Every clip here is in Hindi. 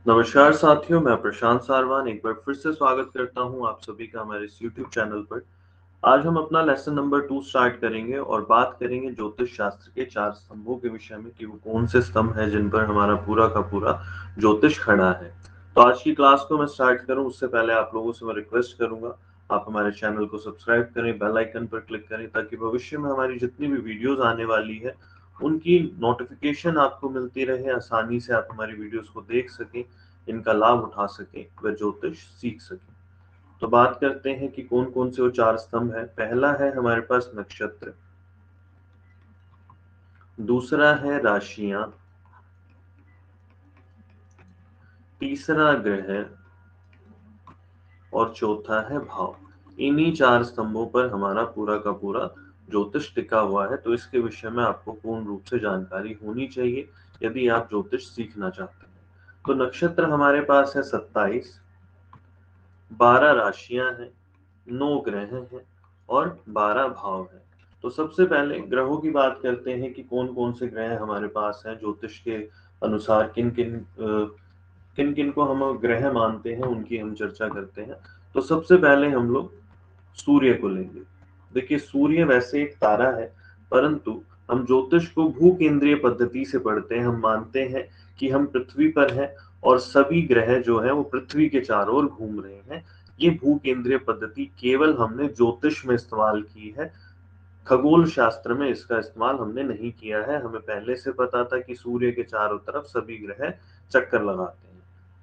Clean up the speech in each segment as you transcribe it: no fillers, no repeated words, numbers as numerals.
नमस्कार साथियों, मैं प्रशांत सारवान एक बार फिर से स्वागत करता हूं आप सभी का हमारे इस यूट्यूब चैनल पर। आज हम अपना लेसन नंबर 2 स्टार्ट करेंगे और बात करेंगे ज्योतिष शास्त्र के 4 स्तंभों के विषय में कि वो कौन से स्तंभ हैं जिन पर हमारा पूरा का पूरा ज्योतिष खड़ा है। तो आज की क्लास को मैं स्टार्ट करूं उससे पहले आप लोगों से मैं रिक्वेस्ट करूंगा, आप हमारे चैनल को सब्सक्राइब करें, बेल आइकन पर क्लिक करें ताकि भविष्य में हमारी जितनी भी वीडियोस आने वाली है उनकी नोटिफिकेशन आपको मिलती रहे, आसानी से आप हमारी वीडियोस को देख सकें, इनका लाभ उठा सकें व ज्योतिष सीख सकें। तो बात करते हैं कि कौन कौन से वो 4 स्तंभ है। पहला है हमारे पास नक्षत्र, दूसरा है राशियां, तीसरा ग्रह और चौथा है भाव। इन्हीं 4 स्तंभों पर हमारा पूरा का पूरा ज्योतिष टिका हुआ है। तो इसके विषय में आपको पूर्ण रूप से जानकारी होनी चाहिए यदि आप ज्योतिष सीखना चाहते हैं। तो नक्षत्र हमारे पास है 27, 12 राशियां हैं, 9 ग्रह हैं और 12 भाव हैं। तो सबसे पहले ग्रहों की बात करते हैं कि कौन कौन से ग्रह हमारे पास हैं ज्योतिष के अनुसार, किन किन किन किन को हम ग्रह मानते हैं उनकी हम चर्चा करते हैं। तो सबसे पहले हम लोग सूर्य को लेंगे। देखिए, सूर्य वैसे एक तारा है, परंतु हम ज्योतिष को भू केंद्रीय पद्धति से पढ़ते हैं। हम मानते हैं कि हम पृथ्वी पर हैं और सभी ग्रह जो है वो पृथ्वी के चारों ओर घूम रहे हैं। ये भू केंद्रीय पद्धति केवल हमने ज्योतिष में इस्तेमाल की है, खगोल शास्त्र में इसका इस्तेमाल हमने नहीं किया है। हमें पहले से पता था कि सूर्य के चारों तरफ सभी ग्रह चक्कर लगाते हैं।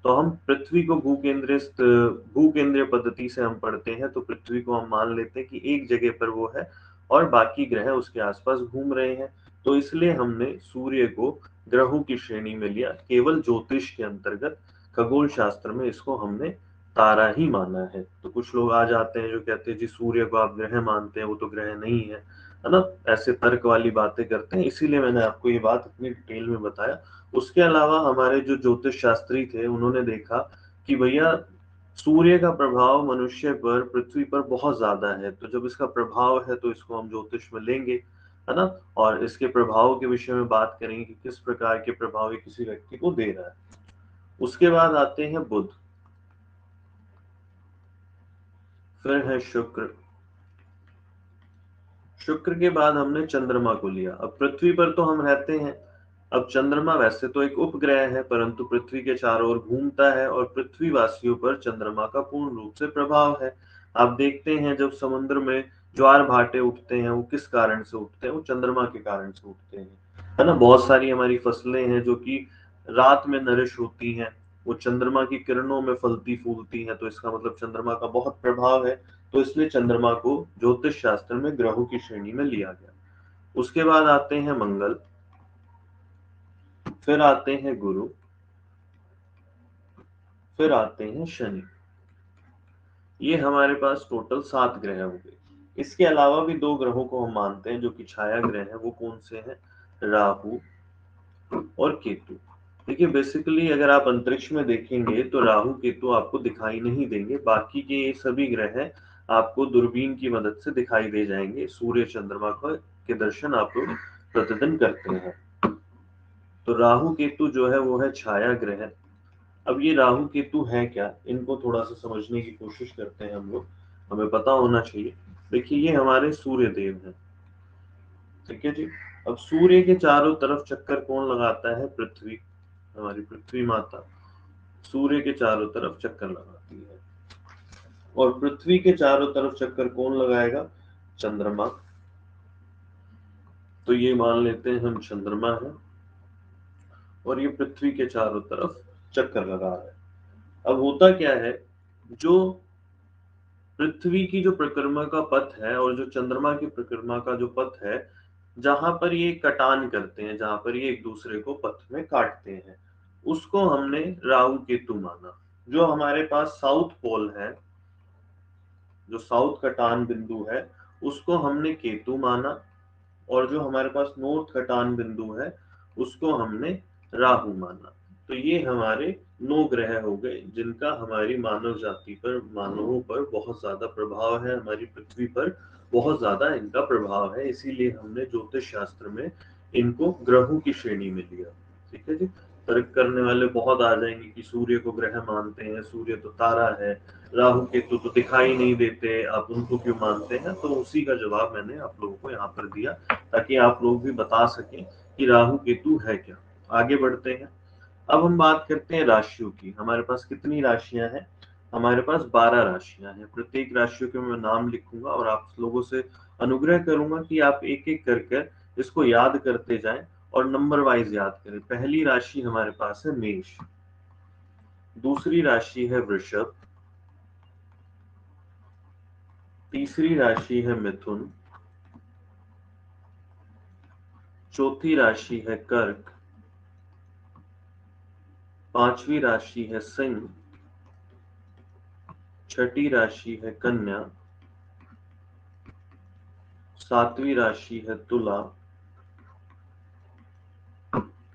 तो हम पृथ्वी को भू केंद्रीय पद्धति से हम पढ़ते हैं, तो पृथ्वी को हम मान लेते हैं कि एक जगह पर वो है और बाकी ग्रह उसके आसपास घूम रहे हैं। तो इसलिए हमने सूर्य को ग्रहों की श्रेणी में लिया, केवल ज्योतिष के अंतर्गत। खगोल शास्त्र में इसको हमने तारा ही माना है। तो कुछ लोग आ जाते हैं जो कहते हैं जी सूर्य को आप ग्रह मानते हैं, वो तो ग्रह नहीं है ना। ऐसे तर्क वाली बातें करते हैं, इसीलिए मैंने आपको ये बात इतनी डिटेल में बताया। उसके अलावा हमारे जो ज्योतिष शास्त्री थे उन्होंने देखा कि भैया सूर्य का प्रभाव मनुष्य पर, पृथ्वी पर बहुत ज्यादा है। तो जब इसका प्रभाव है तो इसको हम ज्योतिष में लेंगे, है ना। और इसके प्रभाव के विषय में बात करेंगे कि किस प्रकार के प्रभाव ये किसी व्यक्ति को दे रहा है। उसके बाद आते हैं बुध, फिर है शुक्र, शुक्र के बाद हमने चंद्रमा को लिया। अब पृथ्वी पर तो हम रहते हैं। अब चंद्रमा वैसे तो एक उपग्रह है, परंतु पृथ्वी के चारों ओर घूमता है और पृथ्वी वासियों पर चंद्रमा का पूर्ण रूप से प्रभाव है। आप देखते हैं जब समुद्र में ज्वार भाटे उठते हैं, वो किस कारण से उठते हैं? वो चंद्रमा के कारण से उठते हैं, है ना। बहुत सारी हमारी फसलें हैं जो कि रात में नरिश होती हैं, वो चंद्रमा की किरणों में फलती फूलती हैं। तो इसका मतलब चंद्रमा का बहुत प्रभाव है। तो इसलिए चंद्रमा को ज्योतिष शास्त्र में ग्रहों की श्रेणी में लिया गया। उसके बाद आते हैं मंगल, फिर आते हैं गुरु, फिर आते हैं शनि। ये हमारे पास टोटल 7 ग्रह हो गए। इसके अलावा भी 2 ग्रहों को हम मानते हैं जो कि छाया ग्रह हैं। वो कौन से हैं? राहु और केतु। देखिए, बेसिकली अगर आप अंतरिक्ष में देखेंगे तो राहु केतु आपको दिखाई नहीं देंगे, बाकी के ये सभी ग्रह आपको दूरबीन की मदद से दिखाई दे जाएंगे। सूर्य चंद्रमा के दर्शन आप लोग प्रतिदिन करते हैं। तो राहु केतु जो है वो है छाया ग्रह। अब ये राहु केतु है क्या, इनको थोड़ा सा समझने की कोशिश करते हैं हम लोग। हमें पता होना चाहिए। देखिए, ये हमारे सूर्य देव हैं, ठीक है जी। अब सूर्य के चारों तरफ चक्कर कौन लगाता है? पृथ्वी, हमारी पृथ्वी माता सूर्य के चारों तरफ चक्कर लगाती है। और पृथ्वी के चारों तरफ चक्कर कौन लगाएगा? चंद्रमा। तो ये मान लेते हैं हम चंद्रमा है और ये पृथ्वी के चारों तरफ चक्कर लगा रहा है। अब होता क्या है, जो पृथ्वी की जो परिक्रमा का पथ है और जो चंद्रमा की परिक्रमा का जो पथ है, जहां पर ये कटान करते हैं, जहां पर ये एक दूसरे को पथ में काटते हैं, उसको हमने राहु केतु माना। जो हमारे पास साउथ पोल है, जो साउथ कटान बिंदु है, उसको हमने केतु माना। और जो हमारे पास नॉर्थ कटान बिंदु है उसको हमने राहु माना। तो ये हमारे 9 ग्रह हो गए जिनका हमारी मानव जाति पर, मानवों पर बहुत ज्यादा प्रभाव है, हमारी पृथ्वी पर बहुत ज्यादा इनका प्रभाव है। इसीलिए हमने ज्योतिष शास्त्र में इनको ग्रहों की श्रेणी में लिया, ठीक है जी। तर्क करने वाले बहुत आ जाएंगे कि सूर्य को ग्रह मानते हैं, सूर्य तो तारा है, राहु केतु तो दिखाई नहीं देते, आप उनको क्यों मानते हैं। तो उसी का जवाब मैंने आप लोगों को यहाँ पर दिया ताकि आप लोग भी बता सकें कि राहु केतु है क्या। आगे बढ़ते हैं। अब हम बात करते हैं राशियों की। हमारे पास कितनी राशियां हैं? हमारे पास 12 राशियां हैं। प्रत्येक राशियों के मैं नाम लिखूंगा और आप लोगों से अनुग्रह करूंगा कि आप एक एक कर कर इसको याद करते जाएं और नंबर वाइज याद करें। पहली राशि हमारे पास है मेष, दूसरी राशि है वृषभ, तीसरी राशि है मिथुन, चौथी राशि है कर्क, पांचवी राशि है सिंह, छठी राशि है कन्या, सातवीं राशि है तुला,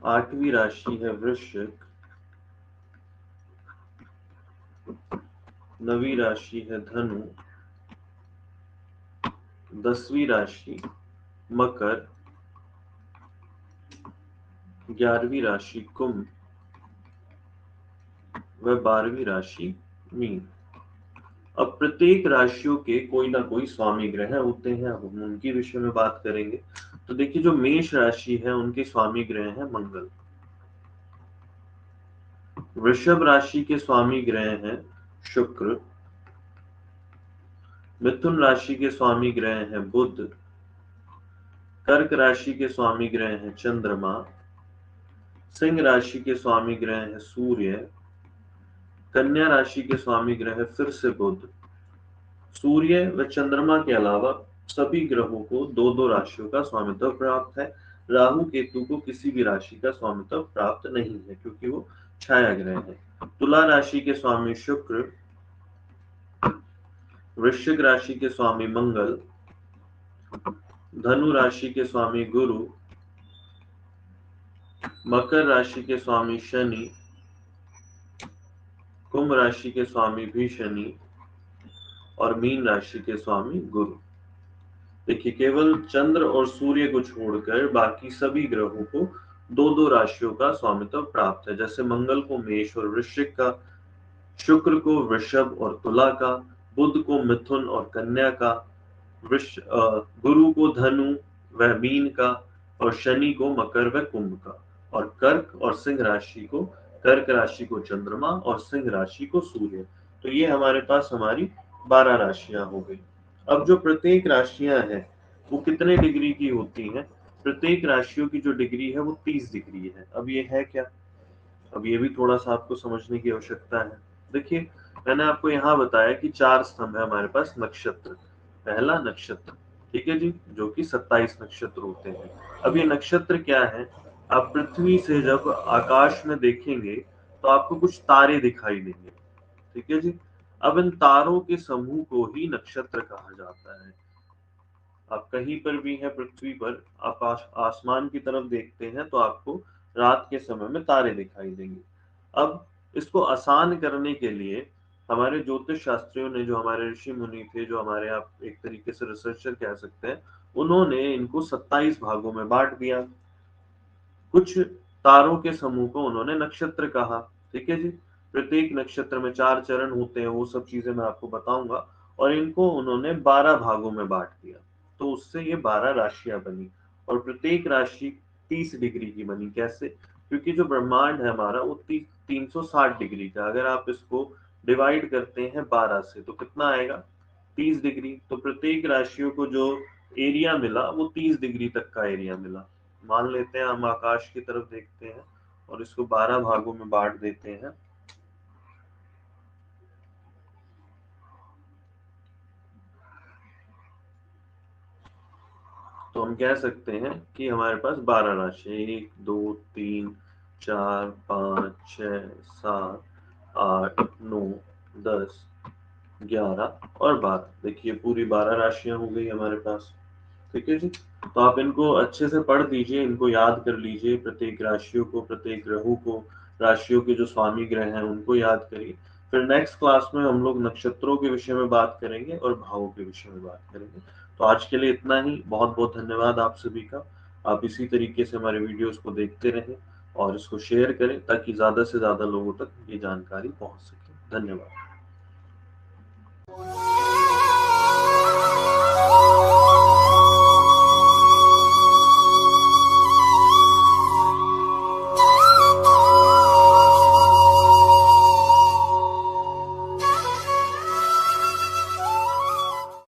आठवीं राशि है वृश्चिक, नवीं राशि है धनु, 10वीं राशि मकर, 11वीं राशि कुंभ व 12वीं राशि मीन। अब प्रत्येक राशियों के कोई ना कोई स्वामी ग्रह होते हैं। अब हम उनके विषय में बात करेंगे। तो देखिए, जो मेष राशि है उनके स्वामी ग्रह हैं मंगल, वृषभ राशि के स्वामी ग्रह हैं शुक्र, मिथुन राशि के स्वामी ग्रह हैं बुध, कर्क राशि के स्वामी ग्रह हैं चंद्रमा, सिंह राशि के स्वामी ग्रह हैं सूर्य, कन्या राशि के स्वामी ग्रह फिर से बुध। सूर्य व चंद्रमा के अलावा सभी ग्रहों को दो दो राशियों का स्वामित्व प्राप्त है। राहु केतु को किसी भी राशि का स्वामित्व प्राप्त नहीं है क्योंकि वो छाया ग्रह है। तुला राशि के स्वामी शुक्र, वृश्चिक राशि के स्वामी मंगल, धनु राशि के स्वामी गुरु, मकर राशि के स्वामी शनि, कुंभ राशि के स्वामी भी शनि और मीन राशि के स्वामी गुरु। देखिए, केवल चंद्र और सूर्य को छोड़कर बाकी सभी ग्रहों को दो दो राशियों का स्वामित्व प्राप्त है। जैसे मंगल को मेष और वृश्चिक का, शुक्र को वृषभ और तुला का, बुध को मिथुन और कन्या का, गुरु को धनु व मीन का और शनि को मकर व कुंभ का, और कर्क और सिंह राशि को, कर्क राशि को चंद्रमा और सिंह राशि को सूर्य। तो ये हमारे पास हमारी 12 राशियां हो गई। अब जो प्रत्येक राशियां हैं वो कितने डिग्री की होती हैं? प्रत्येक राशियों की जो डिग्री है वो 30 डिग्री है। अब ये है क्या? अब ये भी थोड़ा सा आपको समझने की आवश्यकता है। देखिए, मैंने आपको यहाँ बताया कि 4 स्तंभ है हमारे पास नक्षत्र। पहला नक्षत्र, ठीक है जी, जो कि 27 नक्षत्र होते हैं। अब ये नक्षत्र क्या है? आप पृथ्वी से जब आकाश में देखेंगे तो आपको कुछ तारे दिखाई देंगे, ठीक है जी। अब इन तारों के समूह को ही नक्षत्र कहा जाता है। आप कहीं पर भी हैं पृथ्वी पर, आप आसमान की तरफ देखते हैं तो आपको रात के समय में तारे दिखाई देंगे। अब इसको आसान करने के लिए हमारे ज्योतिष शास्त्रियों ने, जो हमारे ऋषि मुनि थे, जो हमारे आप एक तरीके से रिसर्चर कह सकते हैं, उन्होंने इनको 27 भागों में बांट दिया। कुछ तारों के समूह को उन्होंने नक्षत्र कहा, ठीक है जी। प्रत्येक नक्षत्र में 4 चरण होते हैं, वो सब चीजें मैं आपको बताऊंगा। और इनको उन्होंने 12 भागों में बांट दिया, तो उससे ये 12 राशियां बनी। और प्रत्येक राशि 30 डिग्री की बनी। कैसे? क्योंकि जो ब्रह्मांड है हमारा वो 360 डिग्री का, अगर आप इसको डिवाइड करते हैं 12 से तो कितना आएगा? 30 डिग्री। तो प्रत्येक राशियों को जो एरिया मिला वो 30 डिग्री तक का एरिया मिला। मान लेते हैं हम आकाश की तरफ देखते हैं और इसको 12 भागों में बांट देते हैं। तो हम कह सकते हैं कि हमारे पास 12 राशि, 1 2 3 4 5 6 7 8 9 10 11 और 12। देखिए, पूरी 12 राशियां हो गई हमारे पास, ठीक है जी। तो आप इनको अच्छे से पढ़ लीजिए, इनको याद कर लीजिए, प्रत्येक राशियों को, प्रत्येक ग्रहों को, राशियों के जो स्वामी ग्रह हैं उनको याद करिए। फिर नेक्स्ट क्लास में हम लोग नक्षत्रों के विषय में बात करेंगे और भावों के विषय में बात करेंगे। तो आज के लिए इतना ही। बहुत बहुत धन्यवाद आप सभी का। आप इसी तरीके से हमारे वीडियोस को देखते रहें। और इसको शेयर करें ताकि ज़्यादा से ज़्यादा लोगों तक ये जानकारी पहुँच सके। धन्यवाद।